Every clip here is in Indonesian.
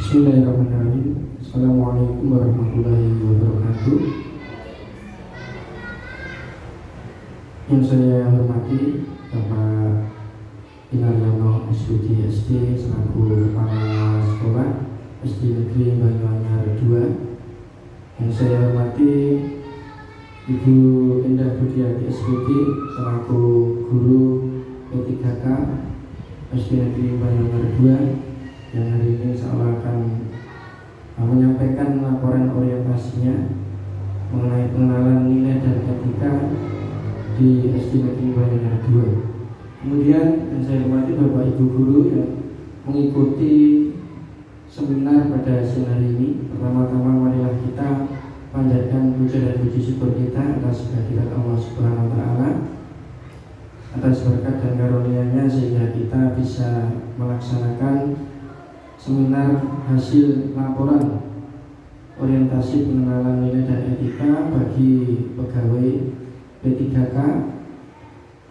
Bismillahirrahmanirrahim. Assalamualaikum warahmatullahi wabarakatuh. Yang saya hormati Bapak Inaryono SPD SD selaku Kepala Sekolah SD Negeri Banyuanyar 2. Yang saya hormati Ibu Endah Budiati SPD selaku Guru P3K SD Negeri Banyuanyar 2 yang hari ini saya akan menyampaikan laporan orientasinya mengenai pengenalan nilai dan etika di SD Negeri Banyuanyar 2. Kemudian yang saya hormati Bapak Ibu Guru yang mengikuti seminar pada siang hari ini. Pertama-tama marilah kita panjatkan puja dan puji syukur kita atas kehadirat Allah Subhanahu wa Ta'ala, atas berkat dan karunia-Nya sehingga kita bisa melaksanakan seminar hasil laporan orientasi pengenalan nilai dan etika bagi pegawai P3K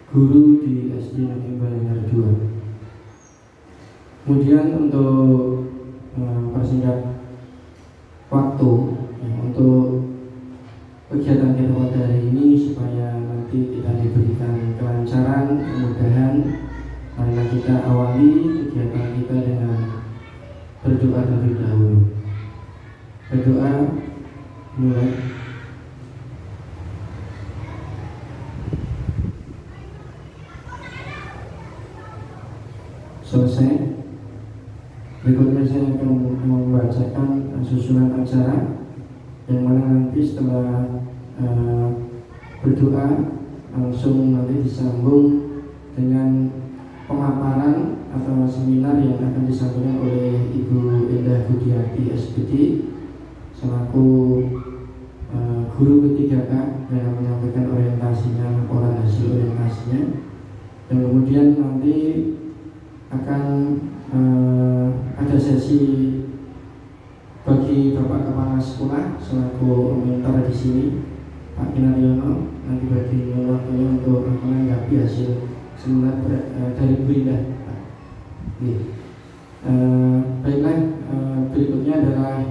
guru di SD Negeri Banyuanyar 2. Kemudian untuk persingkat waktu untuk kegiatan kita pada hari ini supaya nanti kita diberikan kelancaran, kemudahan, marilah kita awali kegiatan kita dengan berdoa terlebih dahulu. Berdoa mulai. Selesai. Berikutnya saya akan membacakan susunan acara yang mana nanti setelah berdoa langsung nanti disambung dengan pemaparan atau seminar yang akan disampaikan oleh Ibu Endah Budiati SPD selaku guru P3K yang menyampaikan orientasinya, laporan hasil orientasinya, dan kemudian nanti akan ada sesi bagi Bapak Kepala Sekolah selaku mentor di sini, Pak Inaryono, nanti bagi waktunya untuk menanggapi hasil seminar dari Bu Indah. Baiklah, berikutnya adalah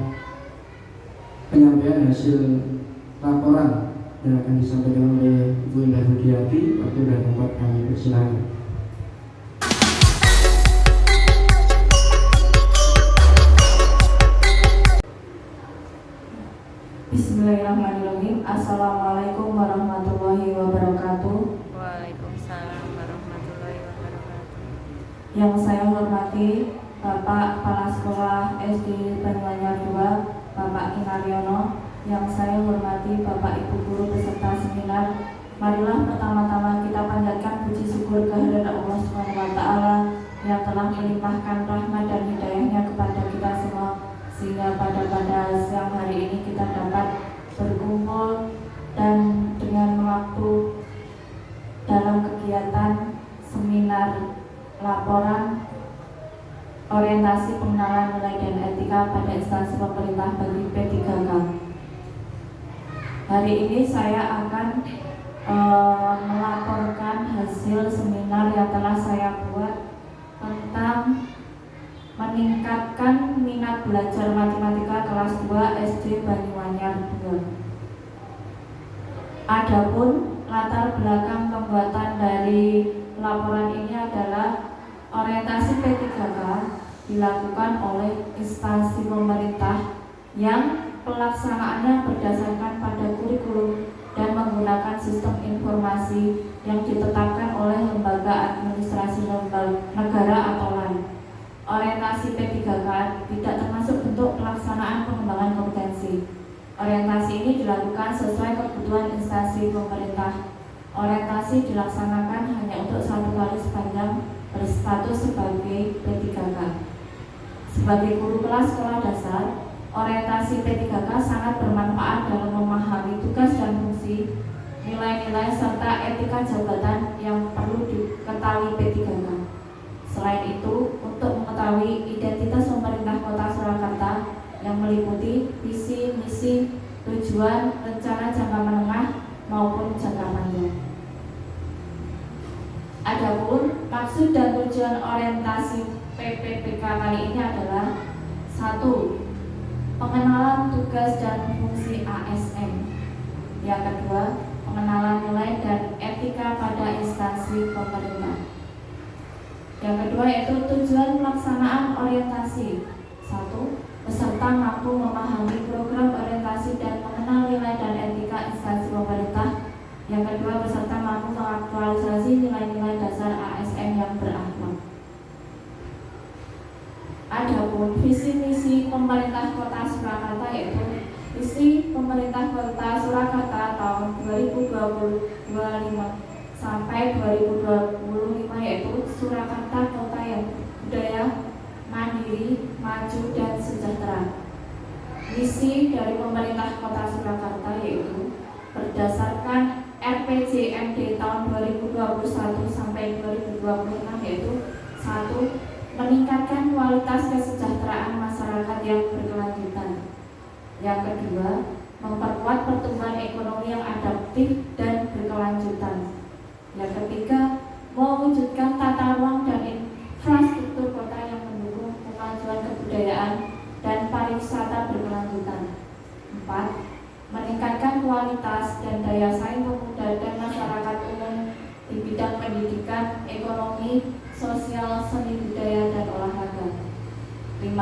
penyampaian hasil laporan yang akan disampaikan oleh Bu Indah Budiati. Waktu dan tempat kami persilakan. Bismillahirrahmanirrahim. Assalamualaikum warahmatullahi wabarakatuh. Waalaikumsalam warahmatullahi wabarakatuh. Yang saya hormati Bapak Kepala Sekolah SD Banyuanyar 2, Bapak Inaryono. Yang saya hormati Bapak Ibu Guru beserta seminar. Marilah pertama-tama kita panjatkan puji syukur kehadirat Allah Subhanahu wa Ta'ala yang telah melimpahkan rahmat dan hidayahnya kepada kita semua, sehingga pada siang hari ini kita dapat berkumpul dan dengan waktu dalam kegiatan seminar laporan orientasi pengenalan nilai dan etika pada instansi pemerintah bagi P3K. Hari ini saya akan melaporkan hasil seminar yang telah saya buat tentang meningkatkan minat belajar matematika kelas 2 SD Banyuanyar 2. Adapun latar belakang pembuatan dari laporan ini adalah orientasi P3K dilakukan oleh instansi pemerintah yang pelaksanaannya berdasarkan pada kurikulum dan menggunakan sistem informasi yang ditetapkan oleh lembaga administrasi negara atau lain. Orientasi P3K tidak termasuk bentuk pelaksanaan pengembangan kompetensi. Orientasi ini dilakukan sesuai kebutuhan instansi pemerintah. Orientasi dilaksanakan hanya untuk 1 kali sepanjang berstatus sebagai P3K. Sebagai guru kelas sekolah dasar, orientasi P3K sangat bermanfaat dalam memahami tugas dan fungsi, nilai-nilai serta etika jabatan yang perlu diketahui P3K. Selain itu, untuk mengetahui identitas pemerintah Kota Surakarta yang meliputi visi, misi, tujuan, rencana jangka menengah maupun jangka panjang. Adapun maksud dan tujuan orientasi PPPK kali ini adalah 1. Pengenalan tugas dan fungsi ASN. Yang kedua, pengenalan nilai dan etika pada instansi pemerintah. Yang kedua yaitu tujuan pelaksanaan orientasi. 1. Peserta mampu memahami program orientasi dan mengenal nilai dan etika instansi pemerintah. Yang kedua, peserta mampu mengaktualisasi nilai-nilai dasar ASN yang berakhlak. Adapun visi misi pemerintah Kota Surakarta yaitu visi pemerintah Kota Surakarta tahun 2025 sampai 2025 yaitu Surakarta Kota yang budaya, mandiri, maju dan sejahtera. Misi dari pemerintah Kota Surakarta yaitu berdasarkan RPJMD tahun 2021 sampai 2026 yaitu 1. Meningkatkan kualitas kesejahteraan masyarakat yang berkelanjutan. Yang kedua, memperkuat pertumbuhan ekonomi yang adaptif dan berkelanjutan. Yang ketiga, mewujudkan tata ruang dan infrastruktur kota yang mendukung kemajuan kebudayaan dan pariwisata berkelanjutan. 4. Meningkatkan kualitas dan daya saing pemuda dan masyarakat umum di bidang pendidikan, ekonomi, sosial, seni budaya, dan olahraga. 5.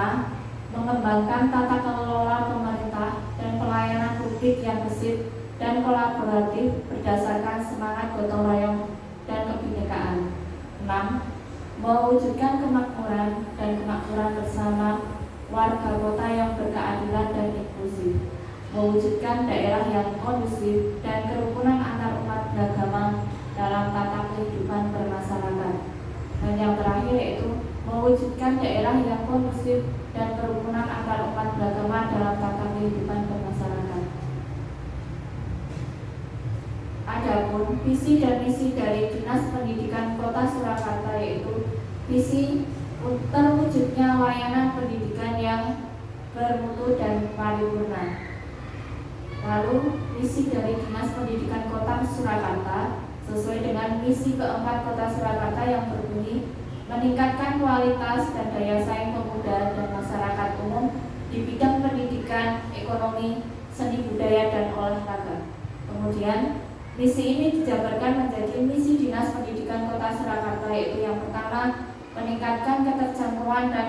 Mengembangkan tata kelola pemerintah dan pelayanan publik yang gesit dan kolaboratif berdasarkan semangat gotong royong dan kebinekaan. 6. Mewujudkan kemakmuran dan kemakmuran bersama warga kota yang berkeadilan dan inklusif. Mewujudkan daerah yang kondusif dan kerukunan antar umat beragama dalam tata kehidupan bermasyarakat. Dan yang terakhir yaitu mewujudkan daerah yang kondusif dan kerukunan antar umat beragama dalam tata kehidupan bermasyarakat. Adapun visi dan misi dari Dinas Pendidikan Kota Surakarta yaitu visi terwujudnya layanan pendidikan yang bermutu dan paripurna. Lalu misi dari Dinas Pendidikan Kota Surakarta sesuai dengan misi keempat Kota Surakarta yang berbunyi meningkatkan kualitas dan daya saing pemuda dan masyarakat umum di bidang pendidikan, ekonomi, seni budaya, dan olahraga. Kemudian misi ini dijabarkan menjadi misi Dinas Pendidikan Kota Surakarta yaitu yang pertama, meningkatkan keterjangkauan dan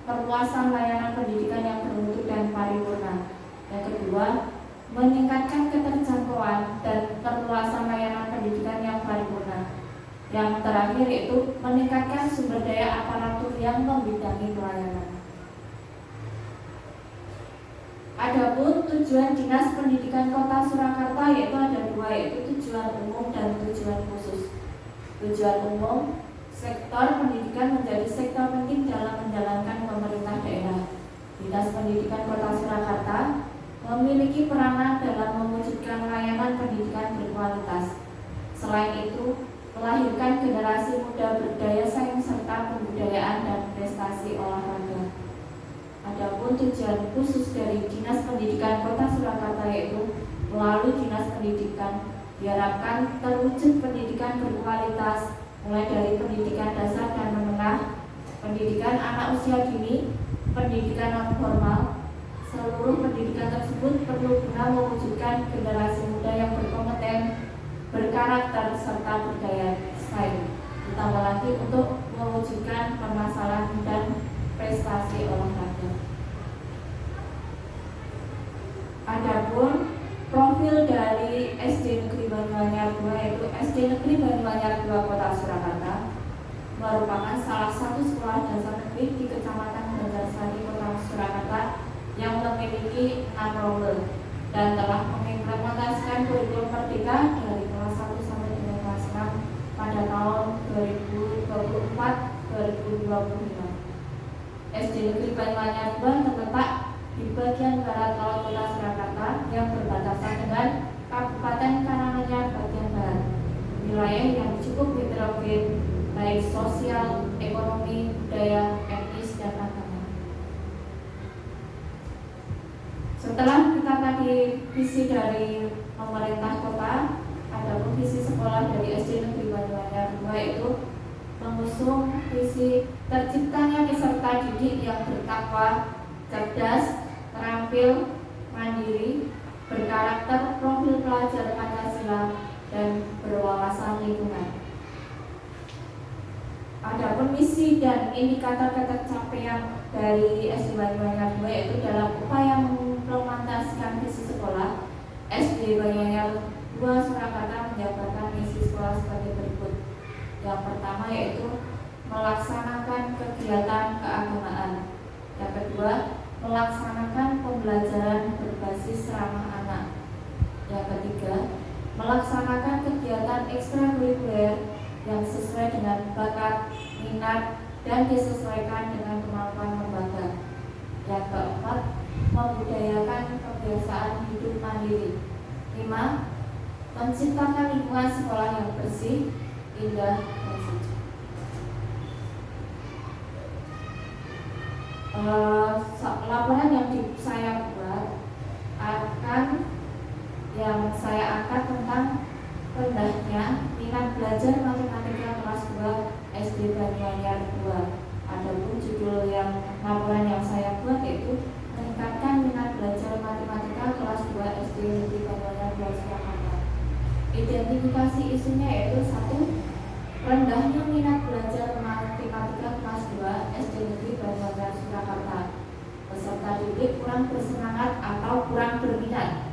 perluasan layanan pendidikan yang bermutu dan paripurna. Yang kedua, meningkatkan keterjangkauan dan perluasan layanan pendidikan yang paripurna. Yang terakhir yaitu meningkatkan sumber daya aparatur yang membidangi pelayanan. Adapun tujuan Dinas Pendidikan Kota Surakarta yaitu ada dua, yaitu tujuan umum dan tujuan khusus. Tujuan umum, sektor pendidikan menjadi sektor penting dalam menjalankan pemerintah daerah. Dinas Pendidikan Kota Surakarta memiliki peranan dalam mewujudkan layanan pendidikan berkualitas. Selain itu, melahirkan generasi muda berdaya saing serta kebudayaan dan prestasi olahraga. Adapun tujuan khusus dari Dinas Pendidikan Kota Surakarta yaitu melalui Dinas Pendidikan diharapkan terwujud pendidikan berkualitas mulai dari pendidikan dasar dan menengah, pendidikan anak usia dini, pendidikan non formal. Seluruh pendidikan tersebut perlu guna mewujudkan generasi muda yang berkompeten, berkarakter, serta berdaya saing. Ditambah lagi untuk mewujudkan permasalahan dan prestasi olahraga. Adapun profil dari SD Negeri Banyuanyar 2 yaitu SD Negeri Banyuanyar 2 Kota Surakarta merupakan salah satu sekolah dasar negeri di Kecamatan Banjarsari Kota Surakarta yang memiliki 6 role dan telah mengimplementasikan kurikulum merdeka dari kelas 1 sampai dengan kelas 6 pada tahun 2024-2025. SD Negeri Banyuanyar 2 terletak di bagian barat laut Kota Surakarta yang berbatasan dengan Kabupaten Karanganyar bagian barat. Wilayah yang cukup heterogen baik sosial, ekonomi, budaya, etnis, dan agama. Setelah kita tadi visi dari pemerintah kota, adapun visi sekolah dari SD Negeri Banyuanyar 2 itu mengusung visi terciptanya peserta didik yang bertakwa, cerdas, terampil, mandiri, berkarakter, profil pelajar Pancasila, dan berwawasan lingkungan. Adapun misi dan indikator capaian dari SD Banyuanyar 2 yaitu dalam upaya mengimplementasikan visi sekolah, SD Banyuanyar 2 Surakarta menjabarkan misi sekolah sebagai berikut. Yang pertama yaitu melaksanakan kegiatan keagamaan. Yang kedua, melaksanakan pembelajaran berbasis ramah anak. Yang ketiga, melaksanakan kegiatan ekstrakurikuler yang sesuai dengan bakat, minat, dan disesuaikan dengan kemampuan lembaga. Yang keempat, membudayakan kebiasaan hidup mandiri. 5. Menciptakan lingkungan sekolah yang bersih, indah, dan suci. Laporan yang saya buat akan yang saya angkat tentang rendahnya minat belajar matematika kelas 2 SD Banyuanyar 2. Adapun judul yang laporan yang saya buat yaitu meningkatkan minat belajar matematika kelas 2 SD Negeri Banyuanyar 2 Surakarta. Identifikasi isunya yaitu 1. Rendahnya minat belajar matematika kelas 2 SD Negeri Banyuanyar Surakarta. Peserta didik kurang bersemangat atau kurang berminat.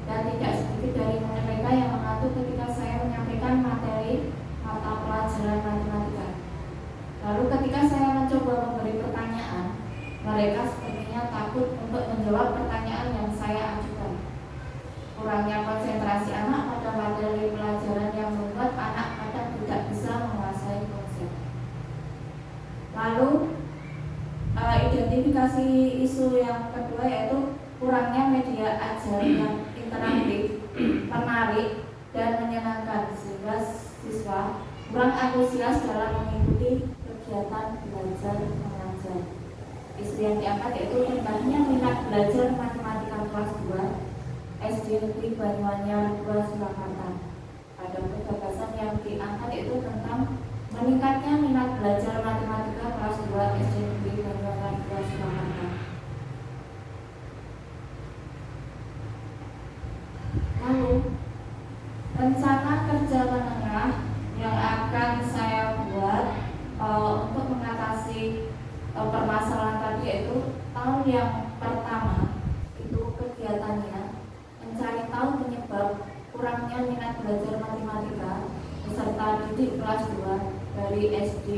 Dan tidak sedikit dari mereka yang mengantuk ketika saya menyampaikan materi mata pelajaran matematika. Lalu ketika saya mencoba memberi pertanyaan, mereka sepertinya takut untuk menjawab pertanyaan yang saya ajukan. Kurangnya konsentrasi anak pada materi pelajaran yang membuat anak kadang tidak bisa menguasai konsep. Lalu identifikasi isu yang kedua yaitu kurangnya media ajar yang interaktif, menarik, dan menyenangkan sehingga siswa kurang antusias dalam mengikuti kegiatan belajar mengajar. Isu yang diangkat yaitu rendahnya minat belajar matematika kelas 2 SD Negeri Banyuanyar 2 Surakarta. Ada gagasan yang diangkat yaitu tentang meningkatnya minat belajar matematika kelas 2 SD Negeri Banyuanyar 2 Surakarta. Lalu rencana kerja menengah yang akan saya buat untuk mengatasi permasalahan tadi yaitu tahun yang pertama itu kegiatannya mencari tahu penyebab kurangnya minat belajar matematika peserta didik kelas 2 dari SD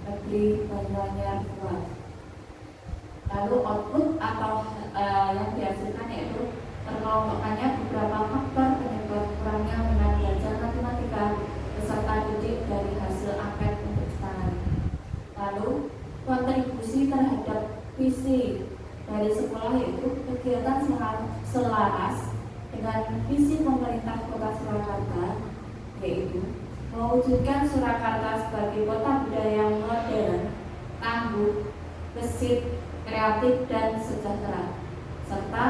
Negeri Banyuanyar 2. Lalu output atau yang dihasilkan yaitu terkelompokkannya beberapa faktor penyebab kurangnya minat belajar matematika peserta didik dari hasil angket untuk ditangani. Lalu kontribusi terhadap visi dari sekolah yaitu kegiatan selaras dengan visi pemerintah Kota Surakarta yaitu mewujudkan Surakarta sebagai kota budaya yang modern, tangguh, gesit, kreatif, dan sejahtera, serta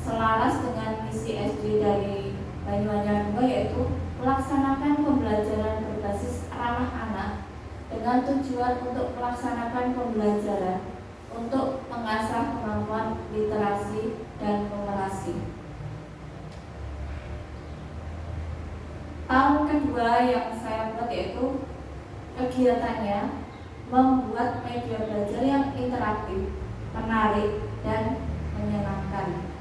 selaras dengan misi SD dari Banyuanyar 2 yaitu melaksanakan pembelajaran berbasis ramah anak dengan tujuan untuk melaksanakan pembelajaran untuk mengasah kemampuan literasi dan numerasi. Tahun kedua yang saya buat yaitu kegiatannya membuat media belajar yang interaktif, menarik, dan menyenangkan.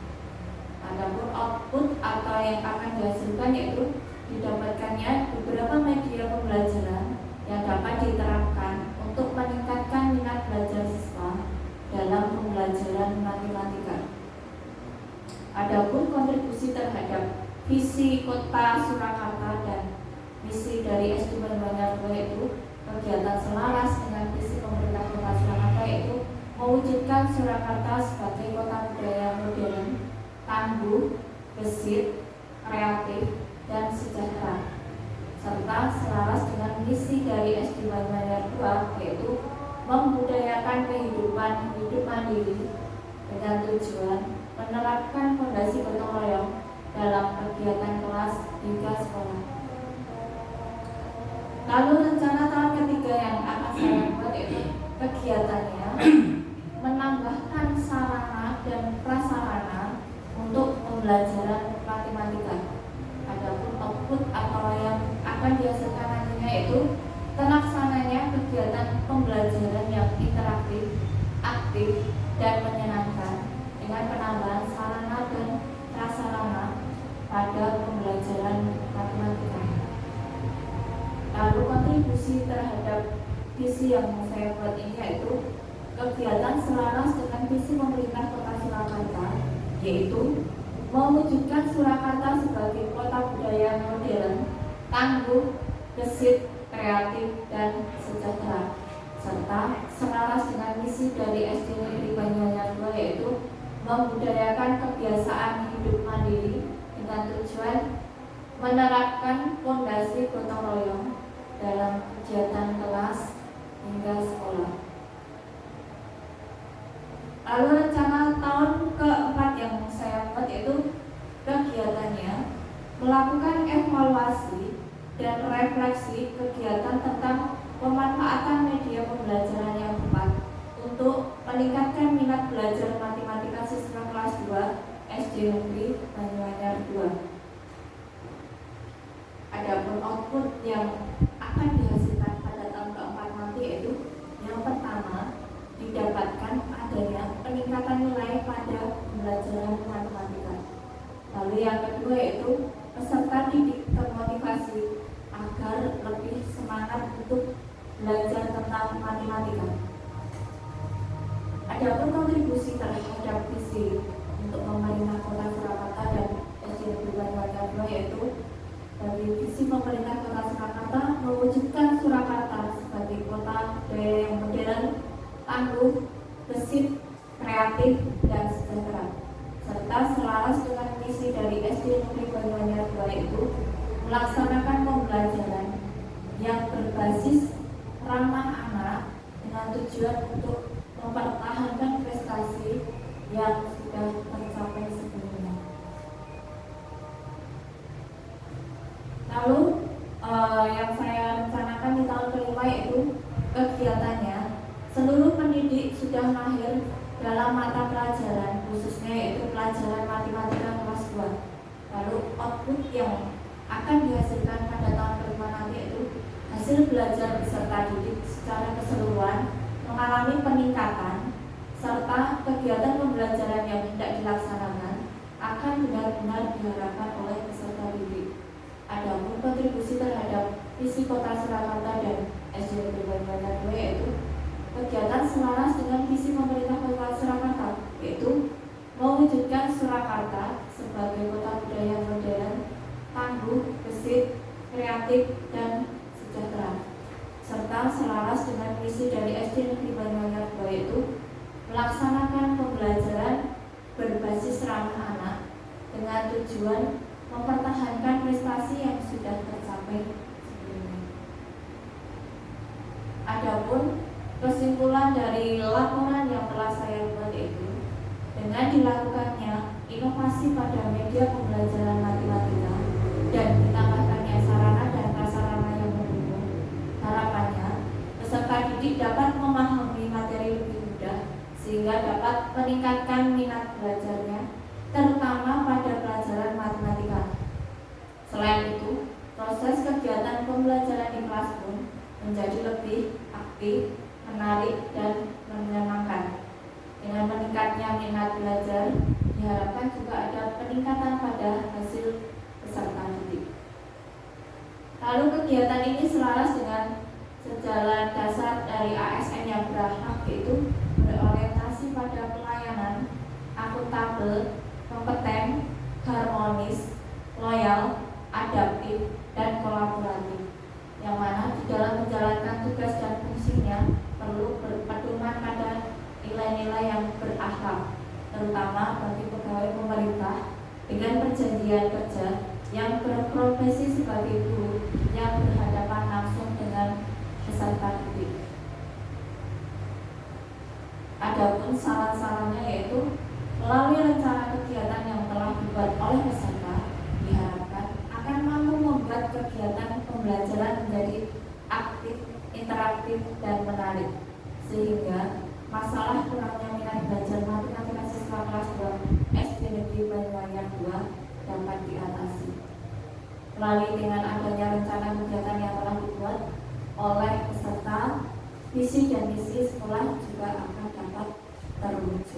Adapun output atau yang akan dihasilkan yaitu didapatkannya beberapa media pembelajaran yang dapat diterapkan untuk meningkatkan minat belajar siswa dalam pembelajaran matematika. Adapun kontribusi terhadap visi Kota Surakarta dan misi dari SD Banyuanyar 2 yaitu kegiatan selaras dengan visi pemerintah Kota Surakarta yaitu mewujudkan Surakarta sebagai kota budaya modern, tangguh, gesit, kreatif, dan sejahtera, serta selaras dengan misi dari SD Banyuanyar 2 yaitu membudayakan kehidupan hidup mandiri dengan tujuan menerapkan fondasi gotong royong dalam kegiatan kelas hingga sekolah. Lalu rencana tahun ketiga yang akan saya buat yaitu kegiatannya menambahkan sarana dan menyenangkan dengan penambahan sarana dan prasarana pada pembelajaran matematika. Lalu kontribusi terhadap visi yang saya buat ini yaitu kegiatan selaras dengan visi pemerintah Kota Surakarta, yaitu mewujudkan Surakarta sebagai kota budaya modern, tangguh, gesit, kreatif, dan sejahtera, serta selaras dengan misi dari SD Negeri Banyuanyar 2 yaitu membudayakan kebiasaan hidup mandiri dengan tujuan menerapkan fondasi gotong royong dalam kegiatan kelas hingga sekolah. Lalu rencana tahun keempat yang saya buat yaitu kegiatannya melakukan evaluasi dan refleksi kegiatan tentang pemanfaatan media pembelajaran yang tepat untuk meningkatkan minat belajar matematika siswa kelas 2 SD Negeri Banyuanyar 2. Adapun output yang akan dihasilkan pada tahun keempat nanti yaitu yang pertama didapatkan adanya peningkatan nilai pada pembelajaran matematika. Lalu yang kedua yaitu peserta didik termotivasi agar lebih semangat untuk belajar tentang matematika. Adapun kontribusi terhadap visi untuk pemerintah Kota Surakarta dan SD Negeri Banyuanyar 2 yaitu dari visi pemerintah Kota Surakarta mewujudkan Surakarta sebagai kota budaya yang modern, tangguh, gesit, kreatif, dan sejahtera, serta selaras dengan misi dari SD Negeri Banyuanyar 2 yaitu melaksanakan pembelajaran yang berbasis ramah anak dengan tujuan untuk mempertahankan prestasi yang sudah tercapai sebelumnya. Lalu yang saya rencanakan di tahun kelima yaitu kegiatannya seluruh pendidik sudah mahir dalam mata pelajaran khususnya yaitu pelajaran matematika kelas 2. Lalu output yang akan dihasilkan pada tahun kelima nanti yaitu hasil belajar peserta didik secara keseluruhan mengalami peningkatan serta kegiatan pembelajaran yang tidak dilaksanakan akan benar-benar diharapkan oleh peserta didik. Adapun kontribusi terhadap visi Kota Surakarta dan SD Negeri Banyuanyar 2 yaitu kegiatan selaras dengan visi pemerintah Kota Surakarta yaitu mewujudkan Surakarta sebagai kota budaya modern, tangguh, gesit, kreatif, dan sejahtera, serta selaras dengan misi dari SD Negeri Banyuanyar 2 yaitu melaksanakan pembelajaran berbasis ramah anak dengan tujuan mempertahankan prestasi yang sudah tercapai sebelumnya. Adapun kesimpulan dari laporan yang telah saya buat itu dengan dilakukannya inovasi pada media pembelajaran matematika dan ditambahkannya sarana dan prasarana yang mendukung, harapannya peserta didik dapat memahami materi lebih mudah sehingga dapat meningkatkan minat belajarnya terutama pada pelajaran matematika. Selain itu, proses kegiatan pembelajaran di kelas pun menjadi lebih aktif, menarik, dan menyenangkan. Dengan meningkatnya minat belajar, diharapkan juga ada peningkatan pada hasil peserta didik. Lalu kegiatan ini selaras dengan sejalan dasar dari ASN yang berakhlak yaitu berorientasi pada pelayanan, akuntabel, kompeten, harmonis, loyal, adaptif, dan kolaboratif, yang mana di dalam menjalankan tugas dan fungsinya perlu berpedoman pada nilai-nilai yang berakhlak, terutama bagi pegawai pemerintah dengan perjanjian kerja yang berprofesi sebagai guru yang berhadapan langsung dengan peserta didik. Adapun saran-sarannya yaitu melalui rencana kegiatan yang telah dibuat oleh peserta, diharapkan akan mampu membuat kegiatan pembelajaran menjadi aktif, interaktif, dan menarik, sehingga masalah kurangnya minat belajar matematika siswa kelas 2 SD Negeri Banyuanyar 2 dapat diatasi. Melalui dengan adanya rencana kegiatan yang telah dibuat oleh peserta, visi dan misi sekolah juga akan dapat terwujud.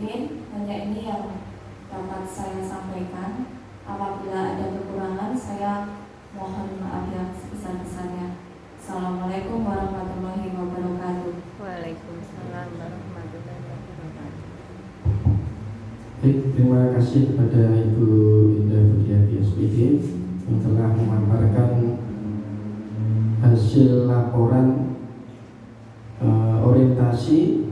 mungkin hanya ini yang dapat saya sampaikan. Apabila ada kekurangan, saya mohon maaf yang sebesar-besarnya. Assalamualaikum warahmatullahi wabarakatuh. Waalaikumsalam warahmatullahi wabarakatuh. Baik, terima kasih kepada Ibu Indah Budiati SPD yang telah memaparkan hasil laporan orientasi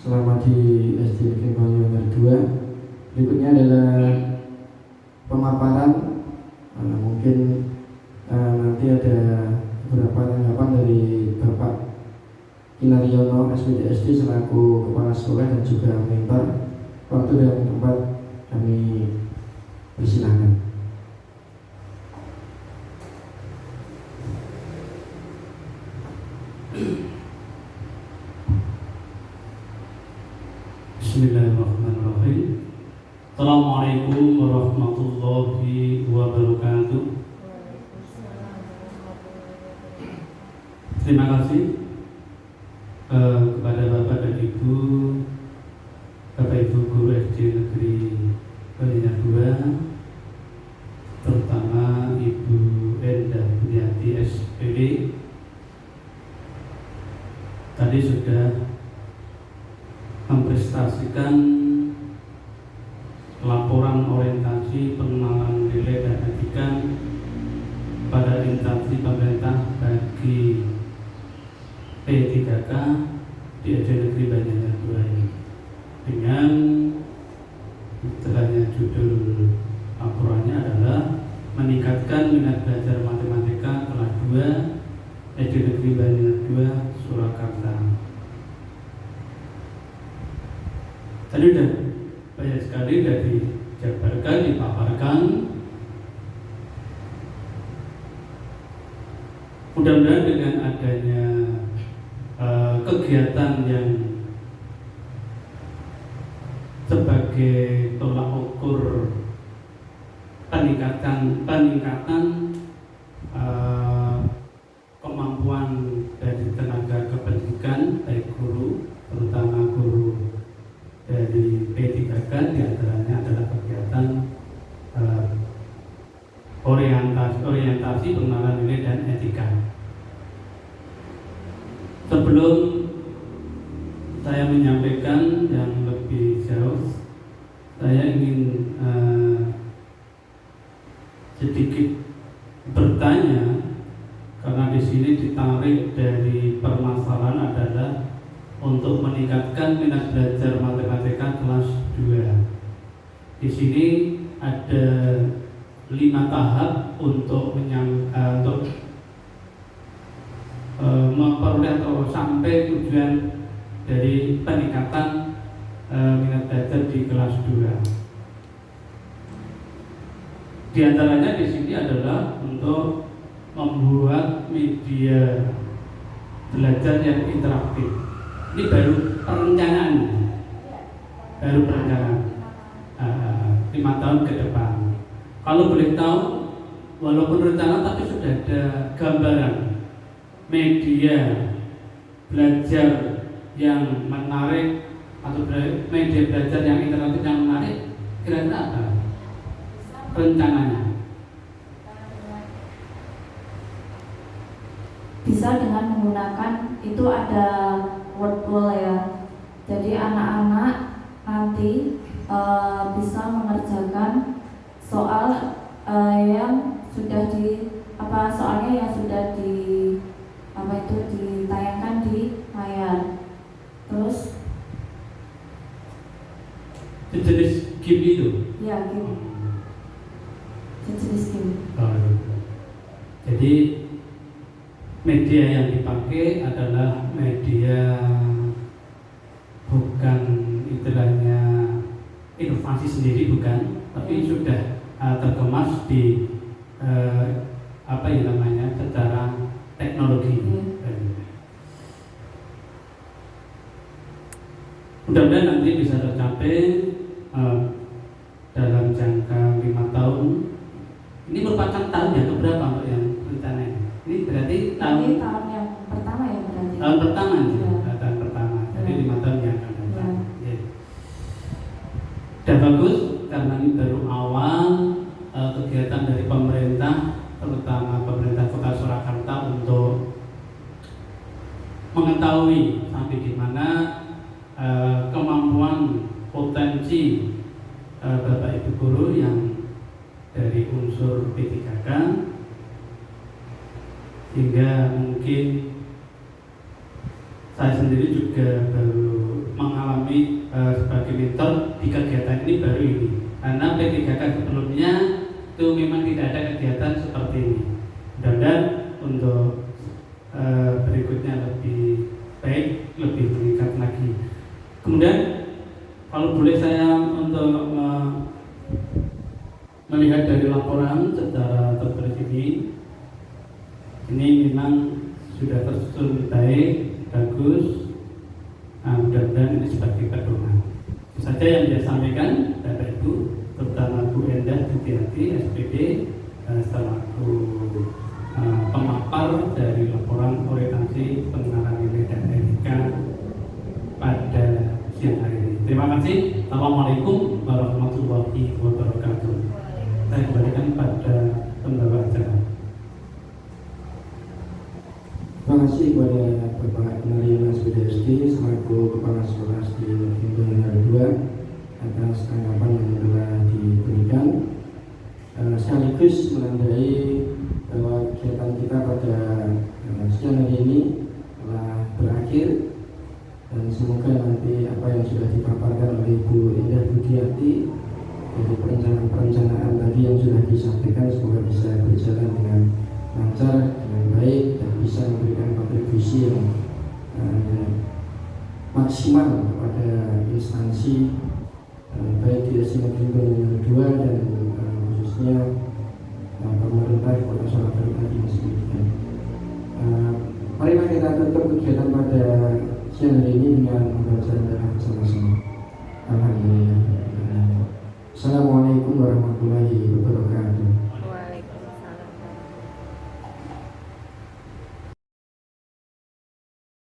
selama di SD Negeri Banyuanyar 2. Berikutnya adalah pemaparan, mungkin nanti ada beberapa tanggapan dari Bapak Kinaryono SPD selaku Kepala Sekolah dan juga mentor. Waktu dan tempat kami persilakan. Bismillahirrahmanirrahim. Assalamualaikum warahmatullahi wabarakatuh. Terima kasih kepada Bapak dan Ibu, Bapak Ibu guru SD Negeri Banyuanyar 2, terutama Ibu Indah Budiati SPD. Tadi sudah mempresentasikan laporan orientasi pengenalan nilai dan etika pada instansi pemerintah bagi P3K di SD Negeri Banyuanyar 2 ini, dengan istilahnya judul laporannya adalah meningkatkan minat belajar matematika kelas 2 SD Negeri Banyuanyar 2 Surakarta. Tadi sudah banyak sekali dari dijabarkan, dipaparkan. Mudah-mudahan dengan adanya kegiatan yang sebagai tolak ukur peningkatan kemampuan dari tenaga kependidikan, baik guru, terutama guru dari P3K, diantaranya adalah kegiatan orientasi pengenalan nilai dan etika. Sebelum saya menyampaikan yang lebih jauh, saya ingin sedikit bertanya, karena di sini ditarik dari permasalahan adalah untuk meningkatkan minat belajar matematika kelas 2. Di sini ada 5 tahap untuk memperoleh atau sampai tujuan dari peningkatan minat belajar di kelas 2. Di antaranya di sini adalah untuk membuat media belajar yang interaktif. Ini baru perencanaan 5 tahun ke depan. Kalau boleh tahu, walaupun rencana tapi sudah ada gambaran media belajar yang menarik atau media belajar yang interaktif yang menarik, kira-kira apa rencananya? Bisa dengan menggunakan itu ada word wall ya. Jadi anak-anak nanti bisa mengerjakan soal yang sudah soalnya yang sudah ditayangkan di layar. Terus Sejenis game itu? ya game. Sejenis game. Jadi media yang dipakai adalah media bukan istilahnya inovasi sendiri, bukan, tapi sudah terkemas di secara teknologi. Mudah-mudahan nanti bisa tercapai dalam jangka 5 tahun. Ini merupakan tahun yang keberapa Mbak yang rencananya? Ini berarti tahun yang pertama ya berarti. Tahun pertama nih, Ya. tahun pertama. Jadi 5 tahun yang akan datang. Ya. bagus karena ini baru awal kegiatan dari pemerintah, terutama pemerintah Kota Surakarta untuk mengetahui sampai di mana kemampuan potensi Bapak Ibu guru yang dari unsur P3K, sehingga mungkin saya sendiri juga baru mengalami sebagai mentor di kegiatan ini baru ini, karena P3K sebelumnya itu memang tidak ada kegiatan seperti ini. Dan untuk berikutnya lebih baik, lebih meningkat lagi. Kemudian kalau boleh saya untuk melihat dari laporan secara tertulis ini memang sudah tersusun baik, bagus. Mudah-mudahan ini sebagai pedoman. Itu saja yang saya sampaikan, Bapak Ibu, terutama Bu Endah Budiati, SPD, selaku pemapar dari laporan orientasi pengenalan nilai dan etika pada siang hari ini. Terima kasih. Assalamualaikum warahmatullahi wabarakatuh. Saya kembalikan pada pembawa acara. Terima kasih kepada Bapak Narayana SD selaku Kepala Sekolah SD Negeri 2 atas tanggapan yang telah diberikan, sekaligus menandai bahwa kegiatan kita pada siang hari ini telah berakhir, dan semoga nanti apa yang sudah dipaparkan oleh Ibu Endah Budiati dari perencanaan tadi yang sudah disampaikan semoga bisa berjalan dengan lancar, dengan baik, dan bisa memberikan kontribusi yang maksimal kepada instansi baik di SD Negeri 2 dan khususnya pemerintah Kota Surakarta ini sendiri. Marilah kita tutup kegiatan pada siang hari ini dengan membaca doa bersama-sama. Alhamdulillah. Assalamualaikum warahmatullahi wabarakatuh.